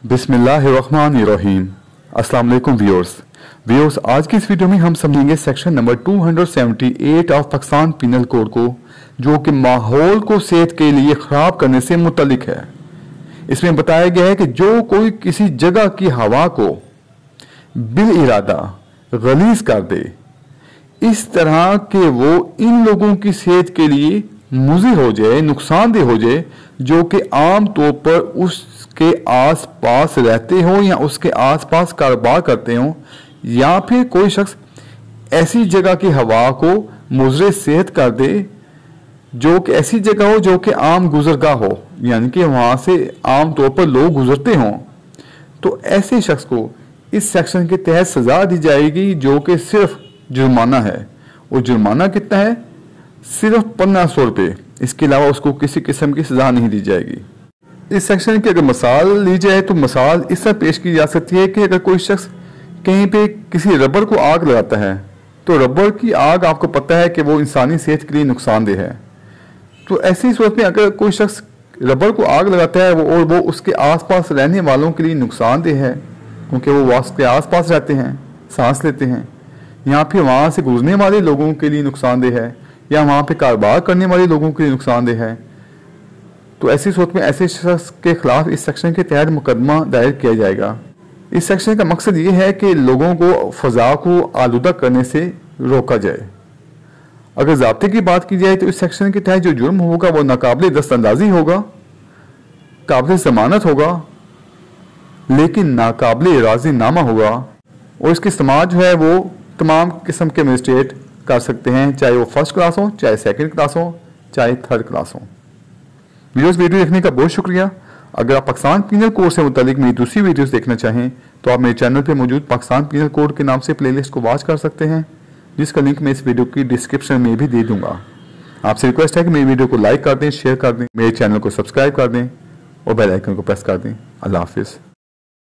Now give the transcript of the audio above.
बिस्मिल्लाहिर्रहमानिर्रहीम। अस्सलाम वालेकुम व्यूअर्स, आज की इस वीडियो में हम समझेंगे section number 278 of Pakistan penal code को, जो कि माहौल को सेहत के लिए ख़राब करने से मुतल्लिक है। इसमें बताया गया है कि जो कोई किसी जगह की हवा को बिल इरादा गलीज कर दे, इस तरह के वो इन लोगों की सेहत के लिए मुज़िर हो जाए, नुकसानदेह हो जाए, जो कि आम तौर पर उसके आस पास रहते हो या उसके आस पास कारोबार करते हो, या फिर कोई शख्स ऐसी जगह की हवा को मुज़र सेहत कर दे जो कि ऐसी जगह हो जो कि आम गुजरगाह हो, यानी कि वहाँ से आम तौर पर लोग गुजरते हों, तो ऐसे शख्स को इस सेक्शन के तहत सज़ा दी जाएगी, जो कि सिर्फ जुर्माना है। और जुर्माना कितना है? सिर्फ 1500 रुपये। इसके अलावा उसको किसी किस्म की सज़ा नहीं दी जाएगी। इस सेक्शन की अगर मिसाल ली जाए तो मिसाल इस तरह पेश की जा सकती है कि अगर कोई शख्स कहीं पे किसी रबर को आग लगाता है, तो रबर की आग आपको पता है कि वो इंसानी सेहत के लिए नुकसानदेह है। तो ऐसी सूरत में अगर कोई शख्स रबर को आग लगाता है और वो उसके आसपास रहने वालों के लिए नुकसानदेह है, क्योंकि वो उसके आसपास रहते हैं, सांस लेते हैं, या फिर वहाँ से गुजरने वाले लोगों के लिए नुकसानदेह है, या वहाँ पे कारोबार करने वाले लोगों के लिए नुकसानदेह है, तो ऐसी सूरत में ऐसे शख्स के खिलाफ इस सेक्शन के तहत मुकदमा दायर किया जाएगा। इस सेक्शन का मकसद ये है कि लोगों को फ़ज़ा को आलूदा करने से रोका जाए। अगर ज़ाब्ते की बात की जाए तो इस सेक्शन के तहत जो जुर्म होगा वो नाकाबिल दस्तअंदाजी होगा, काबिल ज़मानत होगा, लेकिन नाकाबिल राज़ीनामा होगा, और इसकी समाअत जो है वो तमाम किस्म के मजिस्ट्रेट कर सकते हैं, चाहे वो फर्स्ट क्लास हो, चाहे सेकंड क्लास हो, चाहे थर्ड क्लास हो। वीडियो देखने का बहुत शुक्रिया। अगर आप पाकिस्तान पीनल कोड से मुतालिक मेरी दूसरी वीडियोस देखना चाहें तो आप मेरे चैनल पे मौजूद पाकिस्तान पीनल कोड के नाम से प्लेलिस्ट को वॉच कर सकते हैं, जिसका लिंक मैं इस वीडियो की डिस्क्रिप्शन में भी दे दूंगा। आपसे रिक्वेस्ट है कि मेरी वीडियो को लाइक कर दें, शेयर कर दें, मेरे चैनल को सब्सक्राइब कर दें और बेल आइकन को प्रेस कर दें। अल्लाह हाफिज़।